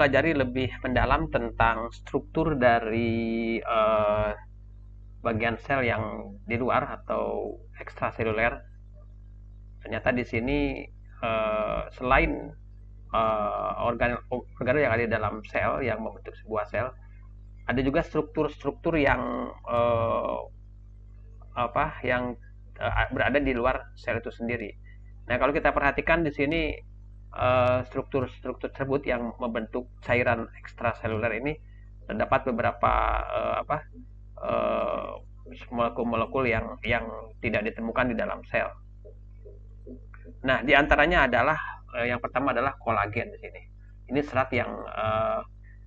mempelajari lebih mendalam tentang struktur dari bagian sel yang di luar atau ekstraseluler. Ternyata di sini selain organ yang ada di dalam sel yang membentuk sebuah sel, ada juga struktur-struktur yang berada di luar sel itu sendiri. Nah, kalau kita perhatikan di sini struktur-struktur tersebut yang membentuk cairan ekstraseluler ini terdapat beberapa molekul-molekul yang tidak ditemukan di dalam sel. Nah, di antaranya adalah yang pertama adalah kolagen di sini. Ini serat yang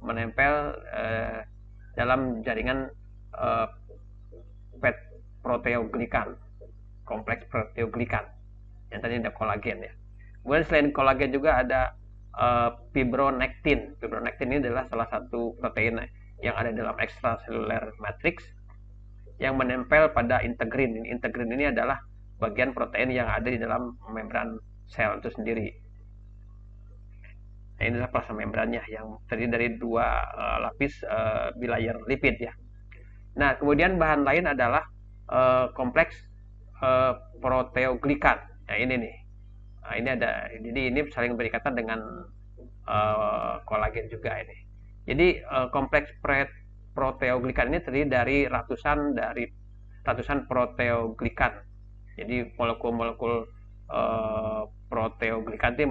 menempel dalam jaringan proteoglikan, kompleks proteoglikan. Yang tadi ada kolagen ya. Kemudian selain kolagen juga ada fibronectin. Fibronectin ini adalah salah satu protein yang ada dalam extracellular matrix yang menempel pada integrin. Integrin ini adalah bagian protein yang ada di dalam membran sel itu sendiri. Nah, ini adalah plasma membrannya yang terdiri dari dua lapis bilayer lipid ya. Nah, kemudian bahan lain adalah kompleks proteoglikan. Nah, ini nih. Nah, ini ada, jadi ini saling berikatan dengan kolagen juga ini. Jadi kompleks proteoglikan ini terdiri dari ratusan proteoglikan. Jadi molekul-molekul proteoglikan ini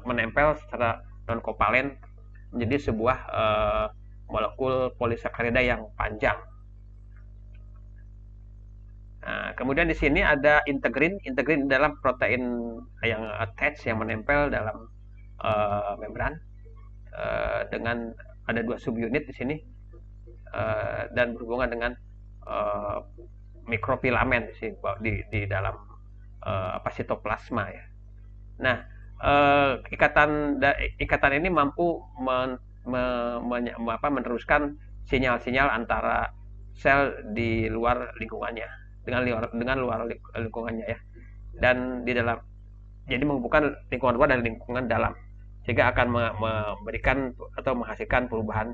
menempel secara non kovalen menjadi sebuah molekul polisakarida yang panjang. Nah, kemudian di sini ada integrin. Integrin dalam protein yang attach, yang menempel dalam membran dengan ada dua subunit di sini dan berhubungan dengan mikrofilamen di dalam sitoplasma ya. Nah, ikatan ini mampu meneruskan sinyal-sinyal antara sel di luar lingkungannya dengan luar lingkungannya ya, dan di dalam, jadi menghubungkan lingkungan luar dan lingkungan dalam, sehingga akan memberikan atau menghasilkan perubahan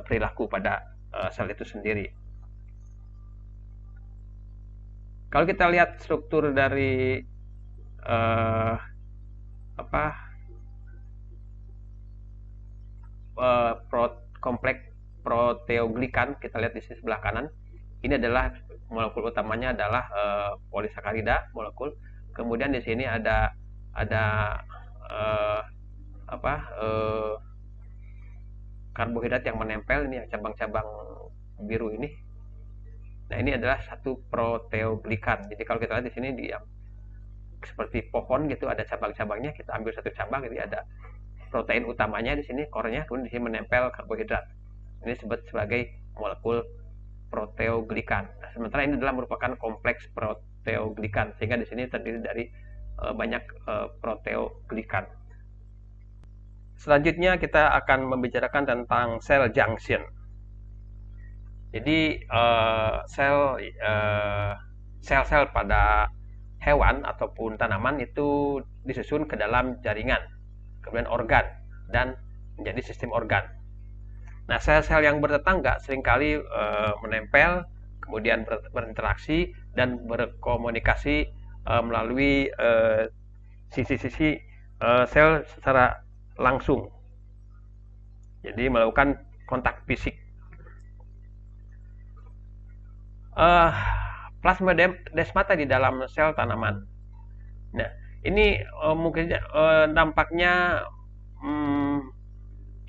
perilaku pada sel itu sendiri. Kalau kita lihat struktur dari kompleks proteoglikan, kita lihat di sisi sebelah kanan. Ini adalah molekul utamanya adalah polisakarida molekul. Kemudian di sini ada karbohidrat yang menempel, ini yang cabang-cabang biru ini. Nah, ini adalah satu proteoglikan. Jadi kalau kita lihat di sini seperti pohon gitu, ada cabang-cabangnya, kita ambil satu cabang, jadi ada protein utamanya di sini, core-nya, kemudian di sini menempel karbohidrat. Ini disebut sebagai molekul proteoglikan. Nah, sementara ini adalah merupakan kompleks proteoglikan, sehingga di sini terdiri dari banyak proteoglikan. Selanjutnya kita akan membicarakan tentang cell junction. Jadi sel-sel pada hewan ataupun tanaman itu disusun ke dalam jaringan, kemudian organ, dan menjadi sistem organ. Nah, sel-sel yang bertetangga seringkali menempel, kemudian berinteraksi dan berkomunikasi melalui sisi-sisi sel secara langsung. Jadi melakukan kontak fisik. Plasmodesmata di dalam sel tanaman. Nah, ini mungkin dampaknya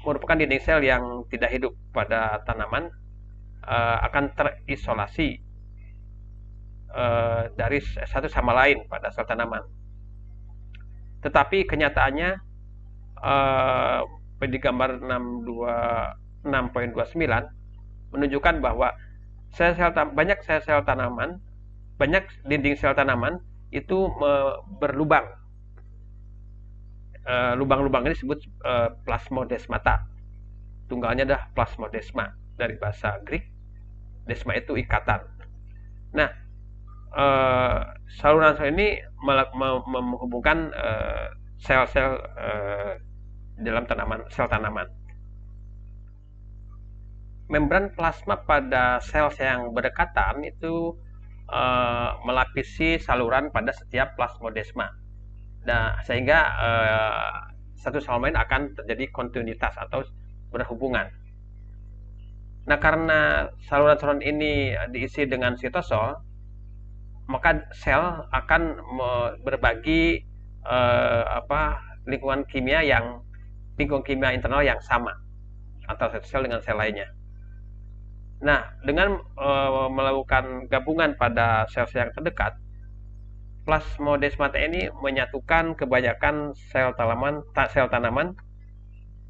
merupakan dinding sel yang tidak hidup pada tanaman akan terisolasi dari satu sama lain pada sel tanaman. Tetapi kenyataannya di gambar 6.29 menunjukkan bahwa banyak sel-sel tanaman, banyak dinding sel tanaman itu berlubang. Lubang-lubang ini disebut plasmodesmata. Tunggalnya adalah plasmodesma, dari bahasa Greek. Desma itu ikatan. Nah, saluran sel ini menghubungkan sel-sel dalam sel tanaman. membran plasma pada sel yang berdekatan itu melapisi saluran pada setiap plasmodesma. Nah, sehingga satu sama lain akan terjadi kontinuitas atau berhubungan. Nah, karena saluran-saluran ini diisi dengan sitosol, maka sel akan berbagi lingkungan kimia internal yang sama antara satu sel dengan sel lainnya. Nah, dengan melakukan gabungan pada sel-sel yang terdekat, plasmodesmata ini menyatukan kebanyakan sel tanaman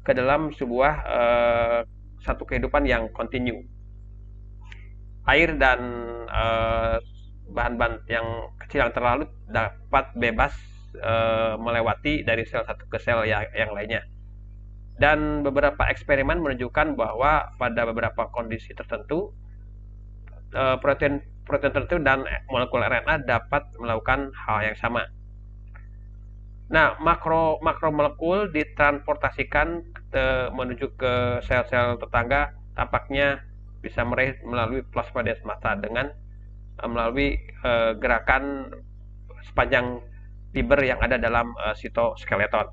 ke dalam sebuah satu kehidupan yang kontinu. Air dan bahan-bahan yang kecil yang terlalu dapat bebas melewati dari sel satu ke sel yang lainnya. Dan beberapa eksperimen menunjukkan bahwa pada beberapa kondisi tertentu protein tertentu dan molekul RNA dapat melakukan hal yang sama. Nah, makromolekul ditransportasikan menuju ke sel-sel tetangga, tampaknya bisa meraih melalui plasmodesmata dengan melalui gerakan sepanjang fiber yang ada dalam sitoskeleton.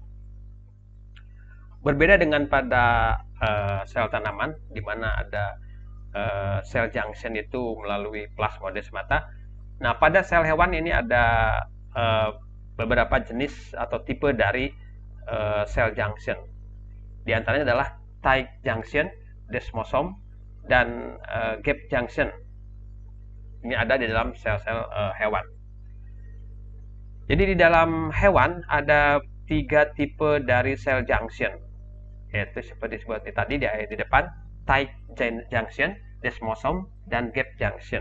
Berbeda dengan pada sel tanaman, di mana ada sel junction itu melalui plasmodesmata. Nah, pada sel hewan ini ada beberapa jenis atau tipe dari sel junction. Di antaranya adalah tight junction, desmosom, dan gap junction. Ini ada di dalam sel-sel hewan. Jadi di dalam hewan ada 3 tipe dari sel junction, yaitu seperti disebut tadi di depan, tight junction, desmosom, dan gap junction.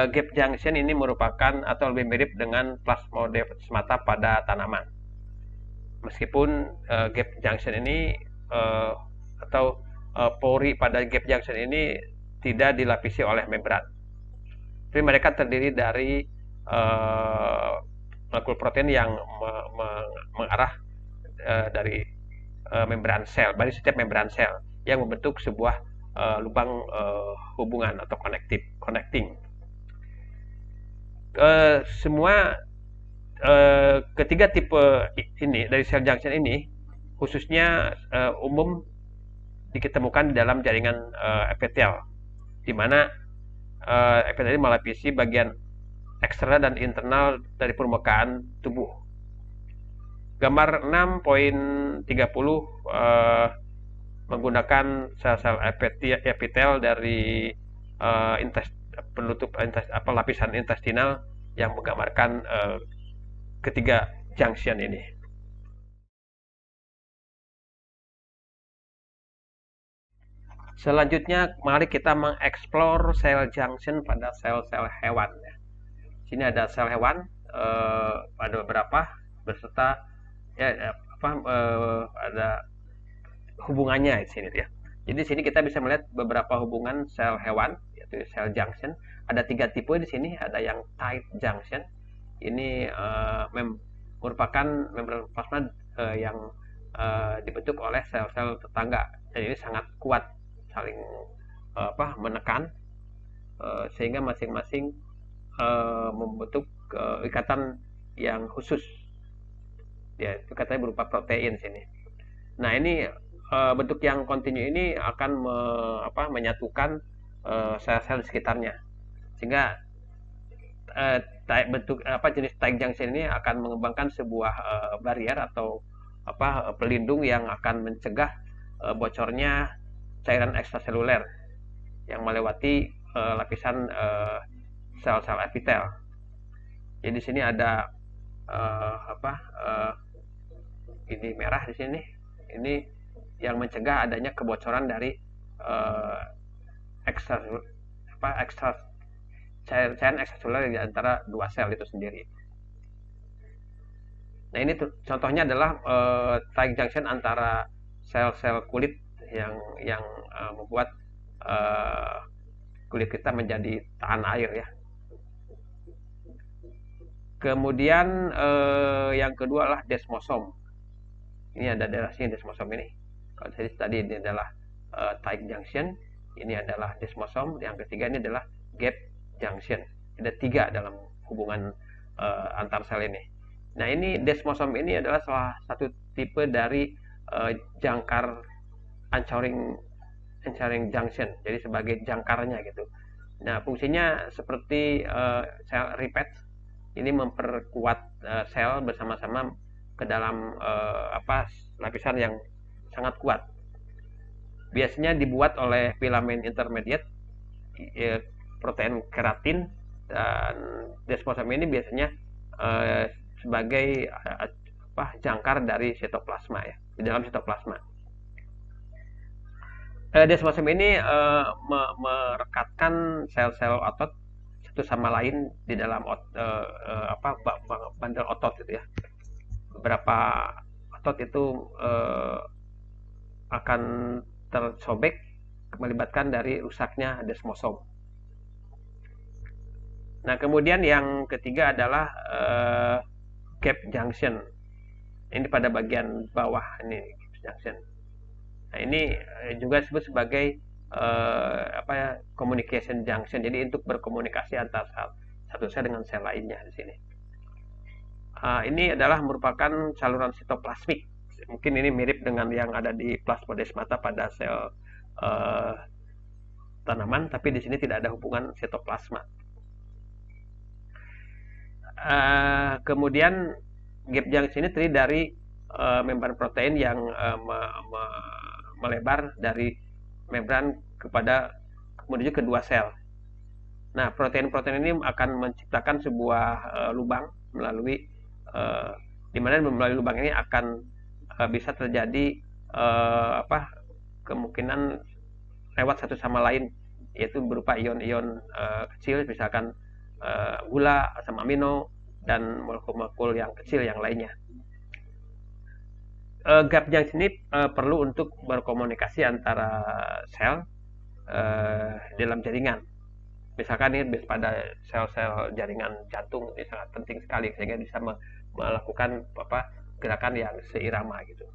Gap junction ini merupakan atau lebih mirip dengan plasmodesmata pada tanaman. Meskipun gap junction ini atau pori pada gap junction ini tidak dilapisi oleh membran, tapi mereka terdiri dari molekul protein yang mengarah dari membran sel, dari setiap membran sel yang membentuk sebuah lubang hubungan atau connecting. Semua ketiga tipe ini dari sel junction ini khususnya umum ditemukan di dalam jaringan epithel, di mana epithel ini melapisi bagian eksternal dan internal dari permukaan tubuh. Gambar 6.30 menggunakan sel-sel epithel dari lapisan intestinal yang menggambarkan ketiga junction ini. Selanjutnya, mari kita mengeksplor sel junction pada sel-sel hewan. Sini ada sel hewan, ada beberapa beserta ada hubungannya di sini ya. Jadi di sini kita bisa melihat beberapa hubungan sel hewan, yaitu sel junction. Ada 3 tipe di sini. Ada yang tight junction. Ini merupakan membran plasma yang dibentuk oleh sel-sel tetangga. Dan ini sangat kuat, saling menekan sehingga masing-masing membentuk ikatan yang khusus. Ya, itu katanya berupa protein sini. Nah, ini bentuk yang kontinu ini akan menyatukan sel-sel di sekitarnya, sehingga jenis tight junction ini akan mengembangkan sebuah barrier atau pelindung yang akan mencegah bocornya cairan ekstraseluler yang melewati lapisan sel-sel epithel. Jadi di sini ada ini merah di sini. Ini yang mencegah adanya kebocoran dari cairan ekstraseluler di antara 2 sel itu sendiri. Nah, ini contohnya adalah tight junction antara sel-sel kulit yang membuat kulit kita menjadi tahan air ya. Kemudian yang kedua adalah desmosom. Ini ada daerah sini desmosom ini. Kalau tadi ini adalah tight junction, ini adalah desmosom, yang ketiga ini adalah gap junction. Ada 3 dalam hubungan antar sel ini. Nah, ini desmosom ini adalah salah satu tipe dari jangkar anchoring junction, jadi sebagai jangkarnya gitu. Nah, fungsinya seperti sel repeat, ini memperkuat sel bersama-sama ke dalam lapisan yang sangat kuat. Biasanya dibuat oleh filamen intermediate, protein keratin, dan desmosom ini biasanya sebagai jangkar dari sitoplasma ya, di dalam sitoplasma. Desmosom ini merekatkan sel-sel otot satu sama lain di dalam bandel otot gitu ya. Beberapa otot itu akan tersobek melibatkan dari rusaknya desmosom. Nah, kemudian yang ketiga adalah gap junction. Ini pada bagian bawah ini gap junction. Nah, ini juga disebut sebagai communication junction. Jadi untuk berkomunikasi antara satu sel dengan sel lainnya di sini. Ini adalah merupakan saluran sitoplasmik. Mungkin ini mirip dengan yang ada di plasmodesmata pada sel tanaman, tapi di sini tidak ada hubungan sitoplasma. Kemudian gap junction ini terdiri dari membran protein yang melebar dari membran menuju kedua sel. Nah, protein-protein ini akan menciptakan sebuah lubang di mana melalui lubang ini akan bisa terjadi kemungkinan lewat satu sama lain, yaitu berupa ion-ion kecil, misalkan gula, asam amino, dan molekul-molekul yang kecil yang lainnya. Gap junction ini perlu untuk berkomunikasi antara sel dalam jaringan. Misalkan ini pada sel-sel jaringan jantung ini sangat penting sekali sehingga bisa melakukan gerakan yang seirama gitu.